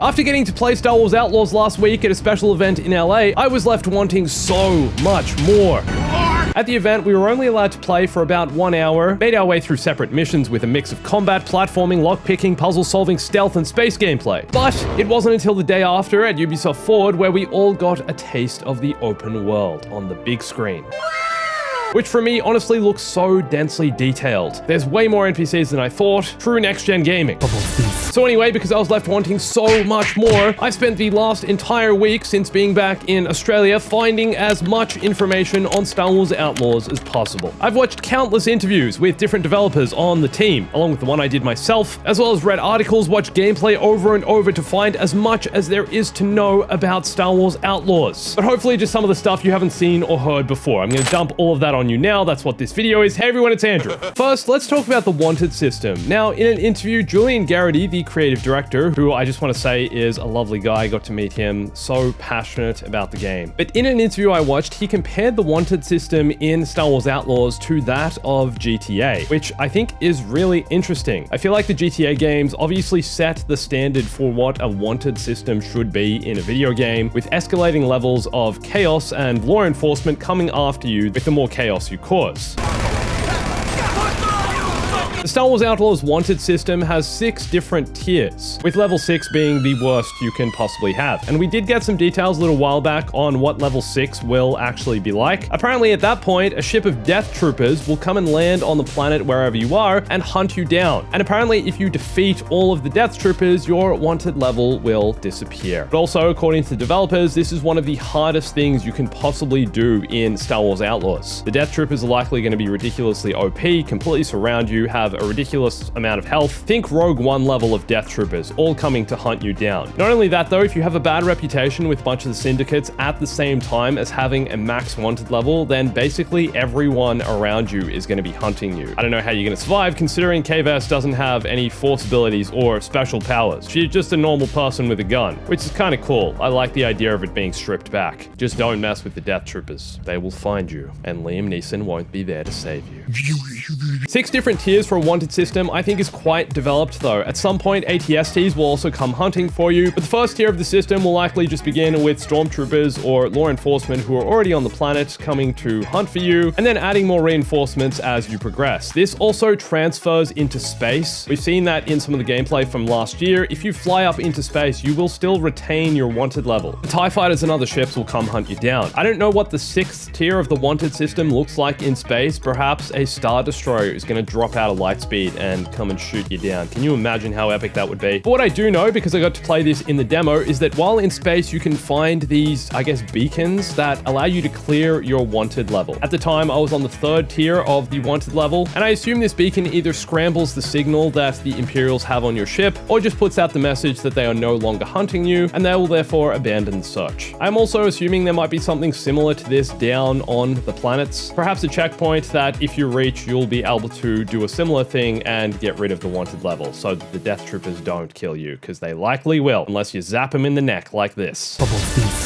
After getting to play Star Wars Outlaws last week at a special event in LA, I was left wanting so much more. At the event, we were only allowed to play for about 1 hour, made our way through separate missions with a mix of combat, platforming, lockpicking, puzzle-solving, stealth, and space gameplay. But it wasn't until the day after at Ubisoft Forward where we all got a taste of the open world on the big screen. Which for me honestly looks so densely detailed. There's way more NPCs than I thought. True next-gen gaming. So anyway, because I was left wanting so much more, I spent the last entire week since being back in Australia finding as much information on Star Wars Outlaws as possible. I've watched countless interviews with different developers on the team, along with the one I did myself, as well as read articles, watched gameplay over and over to find as much as there is to know about Star Wars Outlaws. But hopefully just some of the stuff you haven't seen or heard before. I'm going to dump all of that on you now. That's what this video is. Hey everyone, it's Andrew. First, let's talk about the Wanted system. Now, in an interview, Julian Garrity, the creative director, who I just want to say is a lovely guy, got to meet him, so passionate about the game. But in an interview I watched, he compared the Wanted system in Star Wars Outlaws to that of GTA, which I think is really interesting. I feel like the GTA games obviously set the standard for what a Wanted system should be in a video game, with escalating levels of chaos and law enforcement coming after you with the more chaos you cause. The Star Wars Outlaws Wanted system has 6 different tiers, with level 6 being the worst you can possibly have. And we did get some details a little while back on what level 6 will actually be like. Apparently at that point, a ship of death troopers will come and land on the planet wherever you are and hunt you down. And apparently if you defeat all of the death troopers, your wanted level will disappear. But also, according to the developers, this is one of the hardest things you can possibly do in Star Wars Outlaws. The death troopers are likely going to be ridiculously OP, completely surround you, have a ridiculous amount of health. Think Rogue One level of death troopers, all coming to hunt you down. Not only that though, if you have a bad reputation with a bunch of the syndicates at the same time as having a max wanted level, then basically everyone around you is going to be hunting you. I don't know how you're going to survive considering K-Vess doesn't have any force abilities or special powers. She's just a normal person with a gun, which is kind of cool. I like the idea of it being stripped back. Just don't mess with the death troopers. They will find you, and Liam Neeson won't be there to save you. 6 different tiers for a Wanted system I think is quite developed though. At some point, ATSTs will also come hunting for you, but the first tier of the system will likely just begin with stormtroopers or law enforcement who are already on the planet coming to hunt for you, and then adding more reinforcements as you progress. This also transfers into space. We've seen that in some of the gameplay from last year. If you fly up into space, you will still retain your wanted level. The TIE fighters and other ships will come hunt you down. I don't know what the 6th tier of the Wanted system looks like in space. Perhaps a Star Destroyer is going to drop out of light speed and come and shoot you down. Can you imagine how epic that would be? But what I do know, because I got to play this in the demo, is that while in space you can find these, I guess, beacons that allow you to clear your wanted level. At the time, I was on the 3rd tier of the wanted level, and I assume this beacon either scrambles the signal that the Imperials have on your ship, or just puts out the message that they are no longer hunting you, and they will therefore abandon the search. I'm also assuming there might be something similar to this down on the planets. Perhaps a checkpoint that if you reach, you'll be able to do a similar thing and get rid of the wanted level so that the death troopers don't kill you, because they likely will, unless you zap them in the neck like this.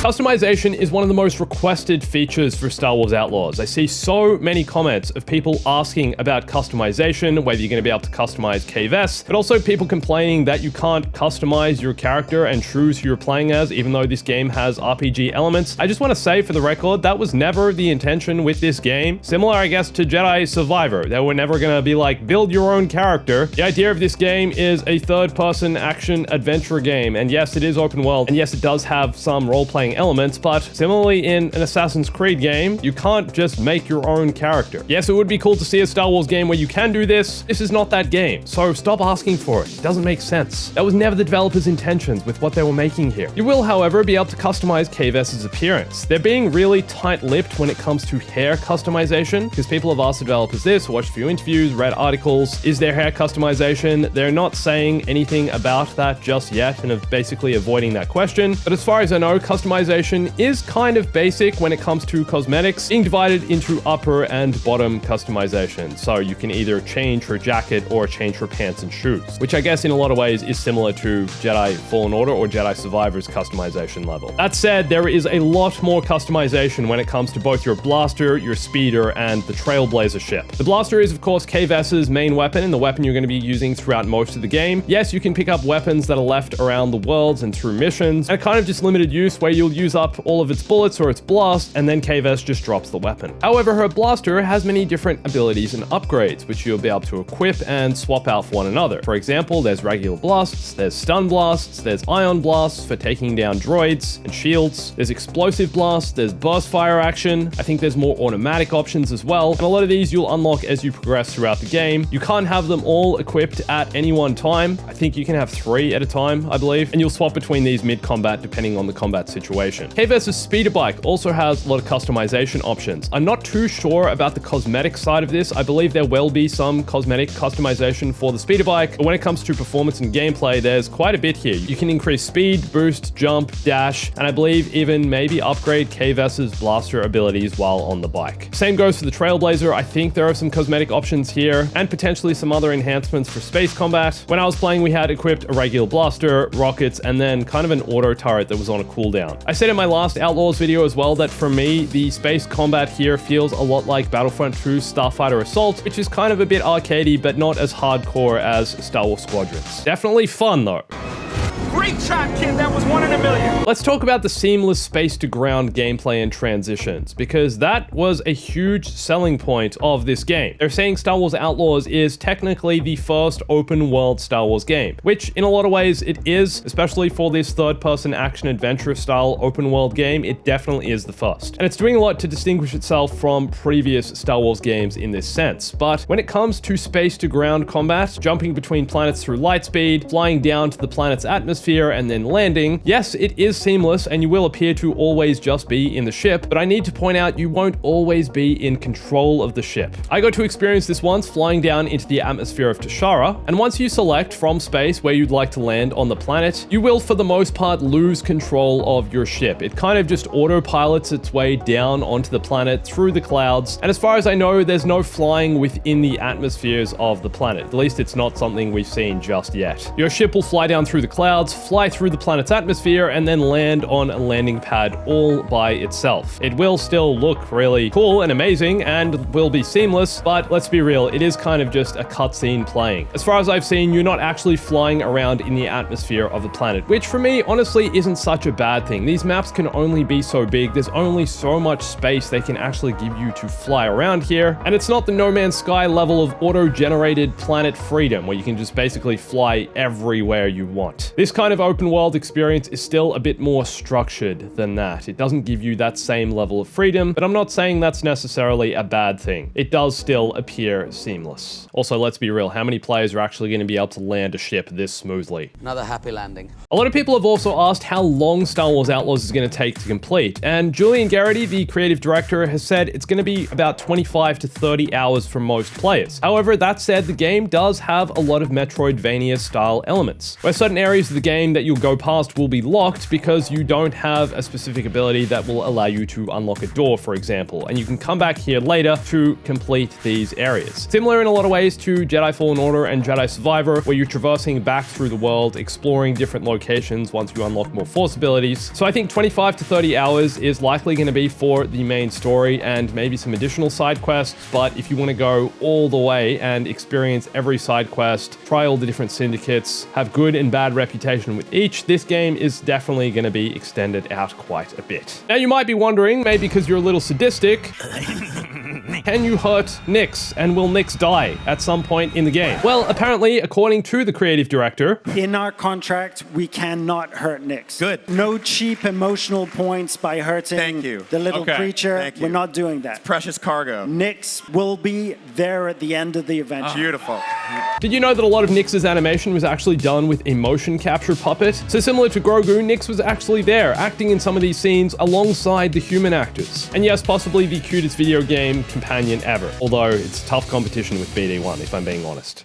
Customization is one of the most requested features for Star Wars Outlaws. I see so many comments of people asking about customization, whether you're going to be able to customize K-Vess, but also people complaining that you can't customize your character and choose who you're playing as, even though this game has RPG elements. I just want to say for the record, that was never the intention with this game. Similar, I guess, to Jedi Survivor. They were never going to be like, build your own character. The idea of this game is a third-person action adventure game, and yes, it is open world, and yes, it does have some role-playing elements, but similarly in an Assassin's Creed game, you can't just make your own character. Yes, it would be cool to see a Star Wars game where you can do this. This is not that game, so stop asking for it. It doesn't make sense. That was never the developers' intentions with what they were making here. You will, however, be able to customize K-Vess's appearance. They're being really tight-lipped when it comes to hair customization, because people have asked the developers this, watched a few interviews, read articles. Is there hair customization? They're not saying anything about that just yet and are basically avoiding that question. But as far as I know, customization is kind of basic when it comes to cosmetics, being divided into upper and bottom customization. So you can either change her jacket or change her pants and shoes, which I guess in a lot of ways is similar to Jedi Fallen Order or Jedi Survivor's customization level. That said, there is a lot more customization when it comes to both your blaster, your speeder, and the Trailblazer ship. The blaster is, of course, K-Vess's main weapon and the weapon you're going to be using throughout most of the game. Yes, you can pick up weapons that are left around the worlds and through missions, and kind of just limited use where you'll use up all of its bullets or its blast, and then K-Vess just drops the weapon. However, her blaster has many different abilities and upgrades, which you'll be able to equip and swap out for one another. For example, there's regular blasts, there's stun blasts, there's ion blasts for taking down droids and shields, there's explosive blasts, there's burst fire action. I think there's more automatic options as well, and a lot of these you'll unlock as you progress throughout the game. You can't have them all equipped at any one time. I think you can have 3 at a time, I believe, and you'll swap between these mid-combat depending on the combat situation. K-Vess's speeder bike also has a lot of customization options. I'm not too sure about the cosmetic side of this. I believe there will be some cosmetic customization for the speeder bike, but when it comes to performance and gameplay, there's quite a bit here. You can increase speed, boost, jump, dash, and I believe even maybe upgrade K-Vess's blaster abilities while on the bike. Same goes for the Trailblazer. I think there are some cosmetic options here and potentially some other enhancements for space combat. When I was playing, we had equipped a regular blaster, rockets, and then kind of an auto turret that was on a cooldown. I said in my last Outlaws video as well that for me, the space combat here feels a lot like Battlefront 2's Starfighter Assault, which is kind of a bit arcadey, but not as hardcore as Star Wars Squadrons. Definitely fun though. Great shot, kid. That was 1 in a million. Let's talk about the seamless space-to-ground gameplay and transitions, because that was a huge selling point of this game. They're saying Star Wars Outlaws is technically the first open-world Star Wars game, which in a lot of ways it is, especially for this third-person action-adventure style open-world game. It definitely is the first. And it's doing a lot to distinguish itself from previous Star Wars games in this sense. But when it comes to space-to-ground combat, jumping between planets through light speed, flying down to the planet's atmosphere, and then landing, yes, it is seamless and you will appear to always just be in the ship, but I need to point out you won't always be in control of the ship. I got to experience this once flying down into the atmosphere of Tashara, and once you select from space where you'd like to land on the planet, you will for the most part lose control of your ship. It kind of just autopilots its way down onto the planet through the clouds, and as far as I know, there's no flying within the atmospheres of the planet. At least it's not something we've seen just yet. Your ship will fly down through the clouds, fly through the planet's atmosphere, and then land on a landing pad all by itself. It will still look really cool and amazing and will be seamless, but let's be real, it is kind of just a cutscene playing. As far as I've seen, you're not actually flying around in the atmosphere of the planet, which for me, honestly, isn't such a bad thing. These maps can only be so big. There's only so much space they can actually give you to fly around here, and it's not the No Man's Sky level of auto-generated planet freedom where you can just basically fly everywhere you want. This kind of open world experience is still a bit more structured than that. It doesn't give you that same level of freedom, but I'm not saying that's necessarily a bad thing. It does still appear seamless. Also, let's be real, how many players are actually going to be able to land a ship this smoothly? Another happy landing. A lot of people have also asked how long Star Wars Outlaws is going to take to complete, and Julian Garrity, the creative director, has said it's going to be about 25 to 30 hours for most players. However, that said, the game does have a lot of Metroidvania style elements, where certain areas of the game that you'll go past will be locked because you don't have a specific ability that will allow you to unlock a door, for example, and you can come back here later to complete these areas. Similar in a lot of ways to Jedi Fallen Order and Jedi Survivor, where you're traversing back through the world, exploring different locations once you unlock more Force abilities. So I think 25 to 30 hours is likely going to be for the main story and maybe some additional side quests, but if you want to go all the way and experience every side quest, try all the different syndicates, have good and bad reputation with each, this game is definitely going to be extended out quite a bit. Now you might be wondering, maybe because you're a little sadistic, can you hurt Nix, and will Nix die at some point in the game? Well, apparently, according to the creative director, in our contract, we cannot hurt Nix. Good. No cheap emotional points by hurting Thank you. the little creature. Thank you. We're not doing that. Precious cargo. Nix will be there at the end of the adventure. Beautiful. did you know that a lot of Nix's animation was actually done with a motion capture puppet? So similar to Grogu, Nix was actually there, acting in some of these scenes alongside the human actors. And yes, possibly the cutest video game companion ever, although it's tough competition with BD1, if I'm being honest.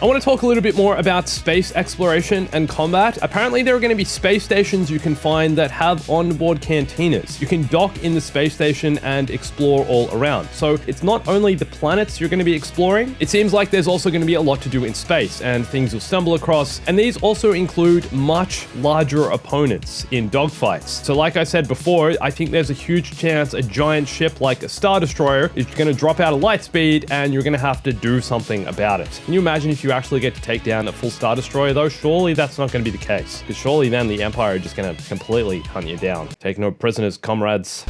I want to talk a little bit more about space exploration and combat. Apparently, there are going to be space stations you can find that have onboard cantinas. You can dock in the space station and explore all around. So it's not only the planets you're going to be exploring, it seems like there's also going to be a lot to do in space and things you'll stumble across. And these also include much larger opponents in dogfights. So like I said before, I think there's a huge chance a giant ship like a Star Destroyer is going to drop out of light speed and you're going to have to do something about it. Can you imagine if you actually get to take down a full Star Destroyer though? Surely that's not going to be the case, because surely then the Empire are just going to completely hunt you down. Take no prisoners, comrades.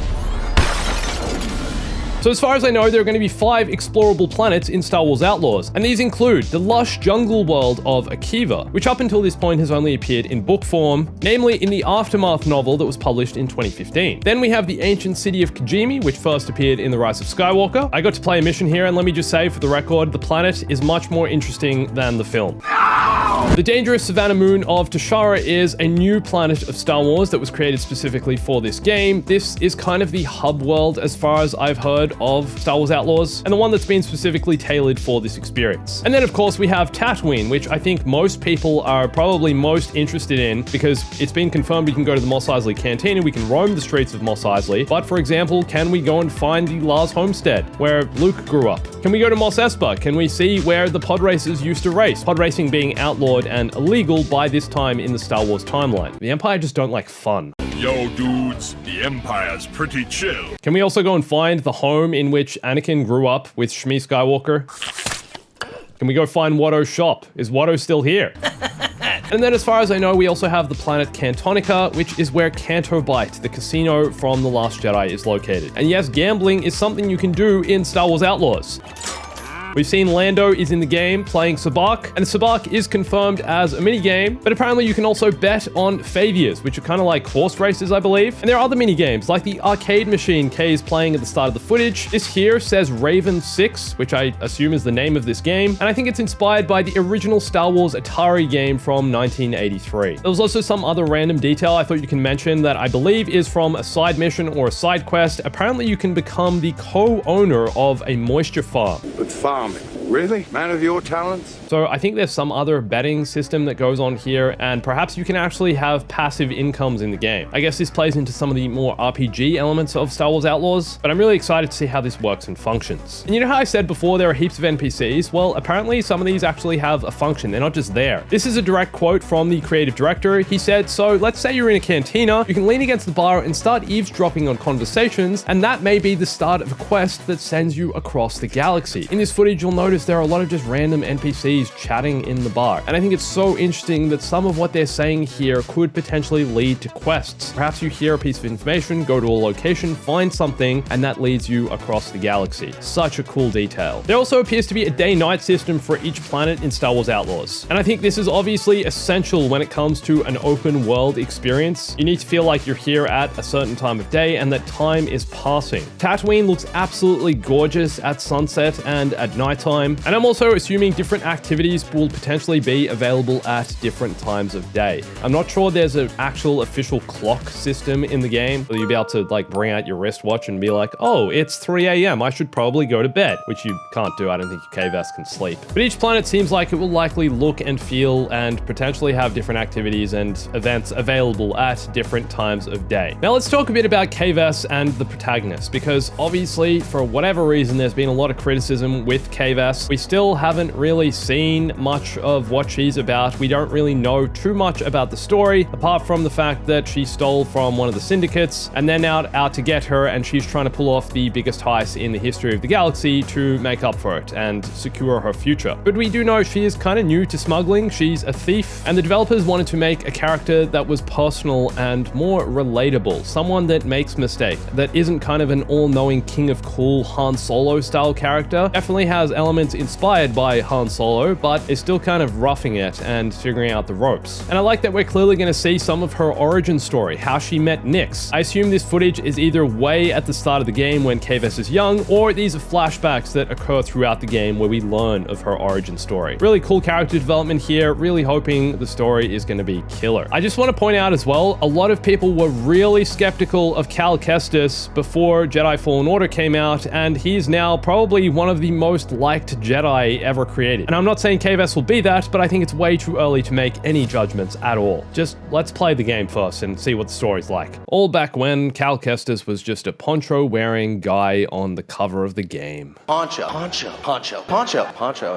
So as far as I know, there are going to be 5 explorable planets in Star Wars Outlaws, and these include the lush jungle world of Akiva, which up until this point has only appeared in book form, namely in the Aftermath novel that was published in 2015. Then we have the ancient city of Kijimi, which first appeared in The Rise of Skywalker. I got to play a mission here, and let me just say for the record, the planet is much more interesting than the film. The dangerous savannah moon of Tashara is a new planet of Star Wars that was created specifically for this game. This is kind of the hub world as far as I've heard of Star Wars Outlaws, and the one that's been specifically tailored for this experience. And then of course we have Tatooine, which I think most people are probably most interested in because it's been confirmed we can go to the Mos Eisley Cantina, we can roam the streets of Mos Eisley, but for example, can we go and find the Lars homestead where Luke grew up? Can we go to Mos Espa? Can we see where the pod racers used to race? Pod racing being outlawed and illegal by this time in the Star Wars timeline. The Empire just don't like fun. Yo, dudes, the Empire's pretty chill. Can we also go and find the home in which Anakin grew up with Shmi Skywalker? Can we go find Watto's shop? Is Watto still here? And then as far as I know, we also have the planet Cantonica, which is where Canto Bight, the casino from The Last Jedi, is located. And yes, gambling is something you can do in Star Wars Outlaws. We've seen Lando is in the game playing Sabacc, and Sabacc is confirmed as a minigame, but apparently you can also bet on Favias, which are kind of like horse races, I believe. And there are other minigames, like the arcade machine Kay is playing at the start of the footage. This here says Raven 6, which I assume is the name of this game, and I think it's inspired by the original Star Wars Atari game from 1983. There was also some other random detail I thought you can mention that I believe is from a side mission or a side quest. Apparently you can become the co-owner of a moisture farm. But farming? Really? Man of your talents? So I think there's some other betting system that goes on here, and perhaps you can actually have passive incomes in the game. I guess this plays into some of the more RPG elements of Star Wars Outlaws, but I'm really excited to see how this works and functions. And you know how I said before there are heaps of NPCs? Well, apparently some of these actually have a function. They're not just there. This is a direct quote from the creative director. He said, so let's say you're in a cantina, you can lean against the bar and start eavesdropping on conversations, and that may be the start of a quest that sends you across the galaxy. In this footage, you'll notice there are a lot of just random NPCs chatting in the bar. And I think it's so interesting that some of what they're saying here could potentially lead to quests. Perhaps you hear a piece of information, go to a location, find something, and that leads you across the galaxy. Such a cool detail. There also appears to be a day-night system for each planet in Star Wars Outlaws. And I think this is obviously essential when it comes to an open world experience. You need to feel like you're here at a certain time of day and that time is passing. Tatooine looks absolutely gorgeous at sunset and at nighttime. And I'm also assuming different activities will potentially be available at different times of day. I'm not sure there's an actual official clock system in the game, so you'll be able to like bring out your wristwatch and be like, oh, it's 3 a.m. I should probably go to bed, which you can't do. I don't think your KVS can sleep. But each planet seems like it will likely look and feel and potentially have different activities and events available at different times of day. Now let's talk a bit about KVS and the protagonist, because obviously for whatever reason, there's been a lot of criticism with KVS. We still haven't really seen much of what she's about. We don't really know too much about the story, apart from the fact that she stole from one of the syndicates and they're now out to get her, and she's trying to pull off the biggest heist in the history of the galaxy to make up for it and secure her future. But we do know she is kind of new to smuggling. She's a thief, and the developers wanted to make a character that was personal and more relatable. Someone that makes mistakes, that isn't kind of an all-knowing king of cool Han Solo style character. Definitely has elements inspired by Han Solo, but is still kind of roughing it and figuring out the ropes. And I like that we're clearly going to see some of her origin story, how she met Nix. I assume this footage is either way at the start of the game when KVS is young, or these are flashbacks that occur throughout the game where we learn of her origin story. Really cool character development here, really hoping the story is going to be killer. I just want to point out as well, a lot of people were really skeptical of Cal Kestis before Jedi Fallen Order came out, and he's now probably one of the most most liked Jedi ever created. And I'm not saying KVS will be that, but I think it's way too early to make any judgments at all. Just let's play the game first and see what the story's like. All back when Cal Kestis was just a poncho-wearing guy on the cover of the game. Poncho.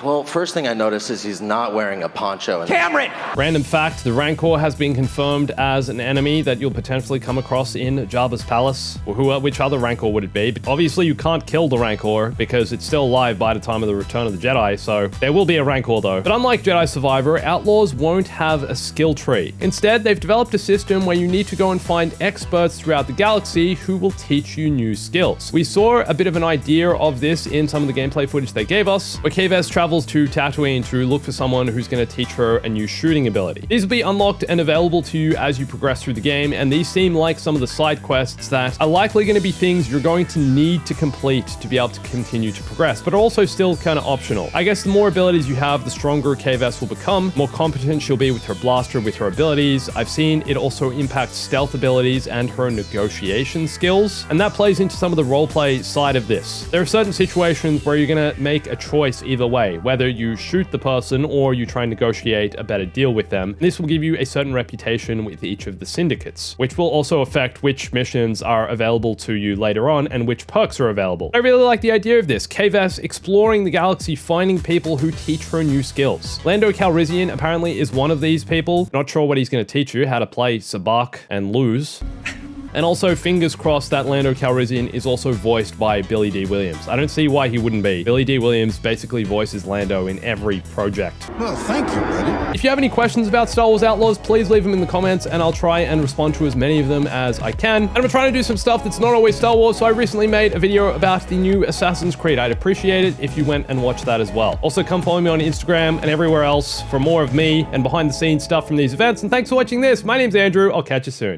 Well, first thing I noticed is he's not wearing a poncho. Cameron! Random fact, the Rancor has been confirmed as an enemy that you'll potentially come across in Jabba's palace. Or which other Rancor would it be? But obviously you can't kill the Rancor because it's still alive by the time of the Return of the Jedi, so there will be a Rancor though. But unlike Jedi Survivor, Outlaws won't have a skill tree. Instead, they've developed a system where you need to go and find experts throughout the galaxy who will teach you new skills. We saw a bit of an idea of this in some of the gameplay footage they gave us, where KVS travels to Tatooine to look for someone who's going to teach her a new shooting ability. These will be unlocked and available to you as you progress through the game, and these seem like some of the side quests that are likely going to be things you're going to need to complete to be able to continue to progress, but are also still kind of optional. I guess the more abilities you have, the stronger KVS will become, more competent she'll be with her blaster, with her abilities. I've seen it also impact stealth abilities and her negotiation skills, and that plays into some of the roleplay side of this. There are certain situations where you're going to make a choice either way, whether you shoot the person or you try and negotiate a better deal with them. This will give you a certain reputation with each of the syndicates, which will also affect which missions are available to you later on and which perks are available. I really like the idea of this. KVS exploring the galaxy, finding people who teach her new skills. Lando Calrissian apparently is one of these people. Not sure what he's going to teach you, how to play Sabacc and lose. And also, fingers crossed that Lando Calrissian is also voiced by Billy D. Williams. I don't see why he wouldn't be. Billy D. Williams basically voices Lando in every project. Well, thank you, buddy. If you have any questions about Star Wars Outlaws, please leave them in the comments and I'll try and respond to as many of them as I can. And I'm trying to do some stuff that's not always Star Wars, so I recently made a video about the new Assassin's Creed. I'd appreciate it if you went and watched that as well. Also, come follow me on Instagram and everywhere else for more of me and behind the scenes stuff from these events. And thanks for watching this. My name's Andrew. I'll catch you soon.